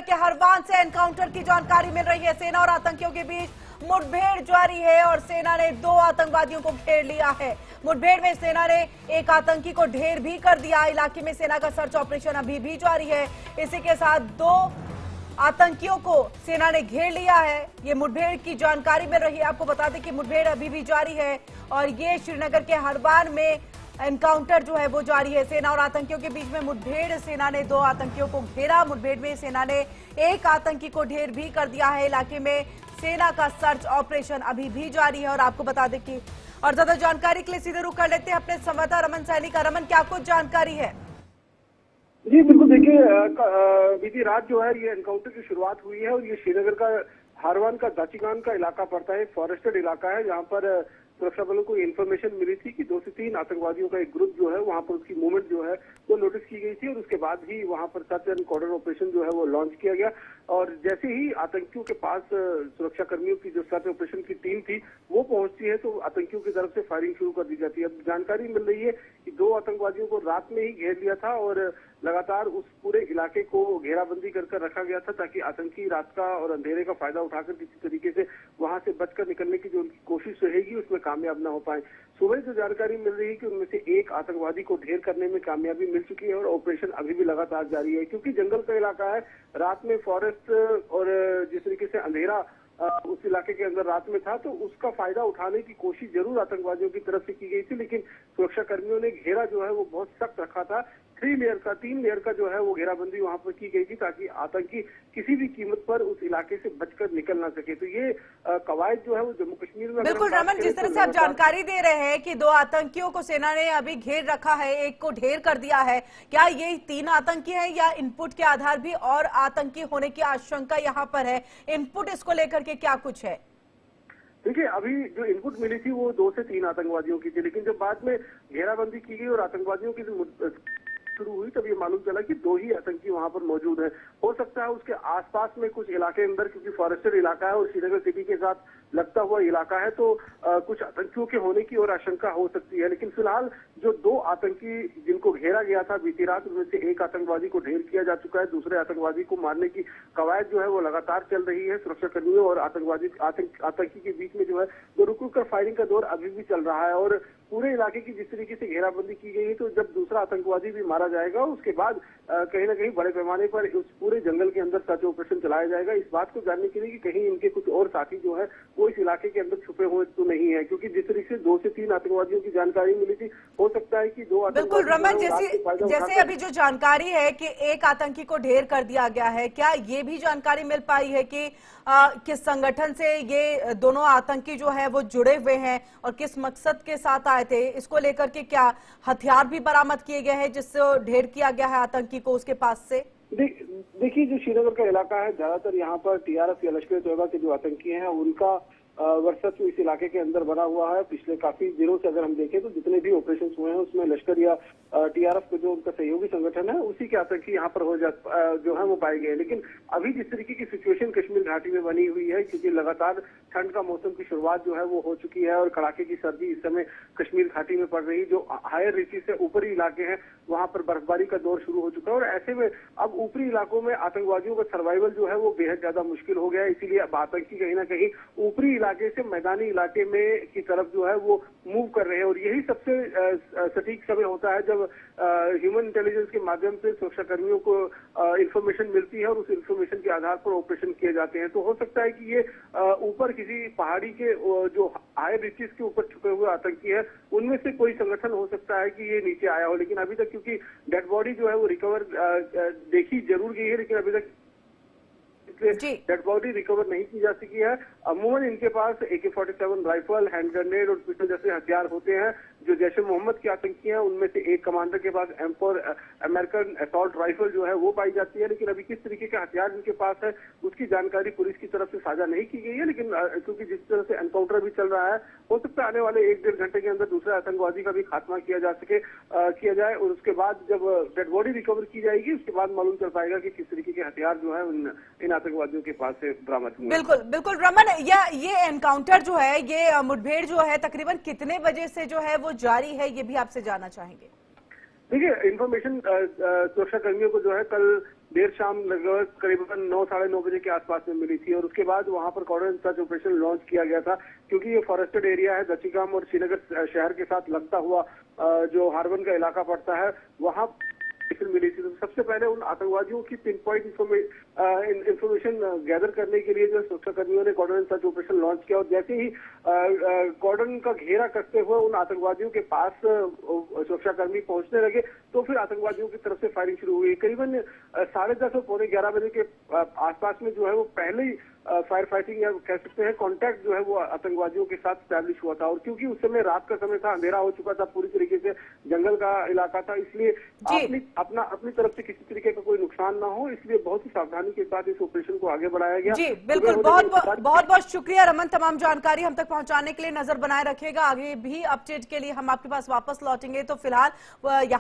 के हरवान से एनकाउंटर की जानकारी मिल रही है। सेना और आतंकियों के बीच मुठभेड़ जारी है और सेना ने 2 आतंकवादियों को घेर लिया है। मुठभेड़ में सेना ने एक आतंकी को ढेर भी कर दिया। इलाके में सेना का सर्च ऑपरेशन अभी भी जारी है। इसी के साथ 2 आतंकियों को सेना ने घेर लिया है। ये मुठभेड़ की जानकारी मिल रही है। आपको बता दें कि मुठभेड़ अभी भी जारी है और ये श्रीनगर के हरवान में एनकाउंटर जो है वो जारी है। सेना और आतंकियों के बीच में मुठभेड़, सेना ने 2 आतंकियों को घेरा। मुठभेड़ में सेना ने एक आतंकी को ढेर भी कर दिया है। इलाके में सेना का सर्च ऑपरेशन अभी भी जारी है। और आपको बता दें कि और ज्यादा जानकारी के लिए सीधे रुख कर लेते हैं अपने संवाददाता रमन सैनी का। रमन, क्या कुछ जानकारी है? जी बिल्कुल, देखिए बीती रात जो है ये एनकाउंटर की शुरुआत हुई है और ये श्रीनगर का हारवान का दाचिगान का इलाका पड़ता है। फॉरेस्टेड इलाका है जहाँ पर सुरक्षा बलों को इन्फॉर्मेशन मिली थी कि 2 से 3 आतंकवादियों का एक ग्रुप जो है वहां पर उसकी मूवमेंट जो है वो नोटिस की गई थी और उसके बाद ही वहां पर सर्च एंड कॉर्डर ऑपरेशन जो है वो लॉन्च किया गया। और जैसे ही आतंकियों के पास सुरक्षा कर्मियों की जो सर्च ऑपरेशन की टीम थी वो पहुंचती है तो आतंकियों की तरफ से फायरिंग शुरू कर दी जाती है। अब जानकारी मिल रही है कि 2 आतंकवादियों को रात में ही घेर लिया था और लगातार उस पूरे इलाके को घेराबंदी कर रखा गया था ताकि आतंकी रात का और अंधेरे का फायदा उठाकर किसी तरीके से वहां से बचकर निकलने की जो उनकी कोशिश रहेगी उसमें कामयाब न हो पाए। सुबह जो जानकारी मिल रही है कि उनमें से एक आतंकवादी को ढेर करने में कामयाबी मिल चुकी है और ऑपरेशन अभी भी लगातार जारी है। क्योंकि जंगल का इलाका है, रात में फॉरेस्ट और जिस तरीके से अंधेरा उस इलाके के अंदर रात में था तो उसका फायदा उठाने की कोशिश जरूर आतंकवादियों की तरफ से की गई थी, लेकिन सुरक्षा कर्मियों ने घेरा जो है वो बहुत सख्त रखा था। 3 लेयर का जो है वो घेराबंदी वहां पर की गई थी ताकि आतंकी किसी भी कीमत पर उस इलाके से बचकर निकल ना सके। तो ये कवायद जो है वो जम्मू कश्मीर में बिल्कुल रमन, जिस तरह से आप जानकारी दे रहे हैं कि 2 आतंकियों को सेना ने अभी घेर रखा है, एक को ढेर कर दिया है, क्या ये 3 आतंकी हैं या इनपुट के आधार भी और आतंकी होने की आशंका यहाँ पर है? इनपुट इसको लेकर के क्या कुछ है? देखिए, अभी जो इनपुट मिली थी वो 2 से 3 आतंकवादियों की थी, लेकिन जब बाद में घेराबंदी की गई और आतंकवादियों की शुरू हुई तब ये मालूम चला कि 2 ही आतंकी वहां पर मौजूद हैं। हो सकता है उसके आसपास में कुछ इलाके अंदर, क्योंकि फॉरेस्टेड इलाका है और श्रीनगर सिटी के साथ लगता हुआ इलाका है, तो कुछ आतंकियों के होने की और आशंका हो सकती है। लेकिन फिलहाल जो 2 आतंकी जिनको घेरा गया था बीती रात, उनमें से एक आतंकवादी को ढेर किया जा चुका है। दूसरे आतंकवादी को मारने की कवायद जो है वो लगातार चल रही है। सुरक्षा कर्मियों और आतंकी के बीच में जो है वो रुक रुक कर फायरिंग का दौर अभी भी चल रहा है और पूरे इलाके की जिस तरीके से घेराबंदी की गई है तो जब दूसरा आतंकवादी भी मारा जाएगा उसके बाद कहीं ना कहीं बड़े पैमाने पर उस पूरे जंगल के अंदर सर्च ऑपरेशन चलाया जाएगा, इस बात को जानने के लिए कि कहीं इनके कुछ और साथी जो है वो इस इलाके के अंदर छुपे हुए तो नहीं है। क्योंकि जिस तरीके से 2 से 3 आतंकवादियों की जानकारी मिली थी, हो सकता है कि 2 बिल्कुल रमन, जैसे अभी जो जानकारी है कि एक आतंकी को ढेर कर दिया गया है, क्या ये भी जानकारी मिल पाई है कि किस संगठन से ये दोनों आतंकी जो है वो जुड़े हुए हैं और किस मकसद के साथ आए थे? इसको लेकर के क्या हथियार भी बरामद किए गए हैं जिससे ढेर किया गया है आतंकी को उसके पास से? देखिए, जो श्रीनगर का इलाका है ज्यादातर यहाँ पर टीआरएफ या लश्कर तोयबा के जो आतंकी हैं उनका वर्चस्व इस इलाके के अंदर बना हुआ है। पिछले काफी दिनों से अगर हम देखें तो जितने भी ऑपरेशन हुए हैं उसमें लश्कर या टीआरएफ के जो उनका सहयोगी संगठन है उसी के आतंकी यहाँ पर जो है वो पाए गए। लेकिन अभी जिस तरीके की सिचुएशन कश्मीर घाटी में बनी हुई है, क्योंकि लगातार ठंड का मौसम की शुरुआत जो है वो हो चुकी है और कड़ाके की सर्दी इस समय कश्मीर घाटी में पड़ रही, जो हायर रीचेस से ऊपरी इलाके हैं वहां पर बर्फबारी का दौर शुरू हो चुका है और ऐसे में अब ऊपरी इलाकों में आतंकवादियों का सर्वाइवल जो है वो बेहद ज्यादा मुश्किल हो गया है। इसीलिए अब आतंकी कहीं ना कहीं ऊपरी इलाके से मैदानी इलाके में की तरफ जो है वो मूव कर रहे हैं और यही सबसे सटीक समय होता है जब ह्यूमन इंटेलिजेंस के माध्यम से सुरक्षा कर्मियों को इंफॉर्मेशन मिलती है और उस इंफॉर्मेशन के आधार पर ऑपरेशन किए जाते हैं। तो हो सकता है कि ये ऊपर किसी पहाड़ी के जो हायर रीचेस के ऊपर छुपे हुए आतंकी है उनमें से कोई संगठन हो सकता है कि ये नीचे आया हो। लेकिन अभी तक क्योंकि डेड बॉडी जो है वो रिकवर देखी जरूर गई है, लेकिन अभी तक डेड बॉडी रिकवर नहीं की जा सकी है। अमूमन इनके पास AK-47 राइफल, हैंड ग्रेनेड और पिस्टल जैसे हथियार होते हैं। जो जैश ए मोहम्मद के आतंकी हैं उनमें से एक कमांडर के पास M4 अमेरिकन असॉल्ट राइफल जो है वो पाई जाती है, लेकिन अभी किस तरीके के हथियार इनके पास है उसकी जानकारी पुलिस की तरफ से साझा नहीं की गई है। लेकिन क्योंकि जिस तरह से एनकाउंटर भी चल रहा है, हो सकता है आने वाले 1-1.5 घंटे के अंदर दूसरे आतंकवादी का भी खात्मा किया जाए और उसके बाद जब डेड बॉडी रिकवर की जाएगी उसके बाद मालूम चल पाएगा कि किस तरीके के हथियार जो है इन आतंकवादियों के पास से बरामद हुए। बिल्कुल रमन, ये एनकाउंटर जो है, ये मुठभेड़ जो है तकरीबन कितने बजे से जो है वो जारी है, ये भी आपसे जानना चाहेंगे। देखिए, इन्फॉर्मेशन सुरक्षा कर्मियों को जो है कल देर शाम लगभग करीबन 9 साढ़े 9 बजे के आसपास में मिली थी और उसके बाद वहां पर कॉर्डन सर्च ऑपरेशन लॉन्च किया गया था। क्योंकि ये फॉरेस्टेड एरिया है, दचीगाम और श्रीनगर शहर के साथ लगता हुआ जो हार्बन का इलाका पड़ता है, वहां मिली थी। तो सबसे पहले उन आतंकवादियों की पिन पॉइंट इंफॉर्मेशन गैदर करने के लिए जो सुरक्षा कर्मियों ने कॉर्डन सर्च ऑपरेशन लॉन्च किया और जैसे ही कॉर्डन का घेरा कसते हुए उन आतंकवादियों के पास सुरक्षा कर्मी पहुंचने लगे तो फिर आतंकवादियों की तरफ से फायरिंग शुरू हुई। करीबन 10:30 और पौने 11 बजे के आसपास में जो है वो पहले ही फायर फाइटिंग या कह सकते हैं कॉन्टैक्ट जो है वो आतंकवादियों के साथ स्टैब्लिश हुआ था। और क्योंकि उस समय रात का समय था, अंधेरा हो चुका था, पूरी तरीके से जंगल का इलाका था, इसलिए अपनी तरफ से किसी तरीके का कोई नुकसान ना हो, इसलिए बहुत ही सावधानी के साथ इस ऑपरेशन को आगे बढ़ाया गया। जी बिल्कुल, बहुत शुक्रिया रमन, तमाम जानकारी हम तक पहुंचाने के लिए। नजर बनाए रखिएगा, आगे भी अपडेट के लिए हम आपके पास वापस लौटेंगे। तो फिलहाल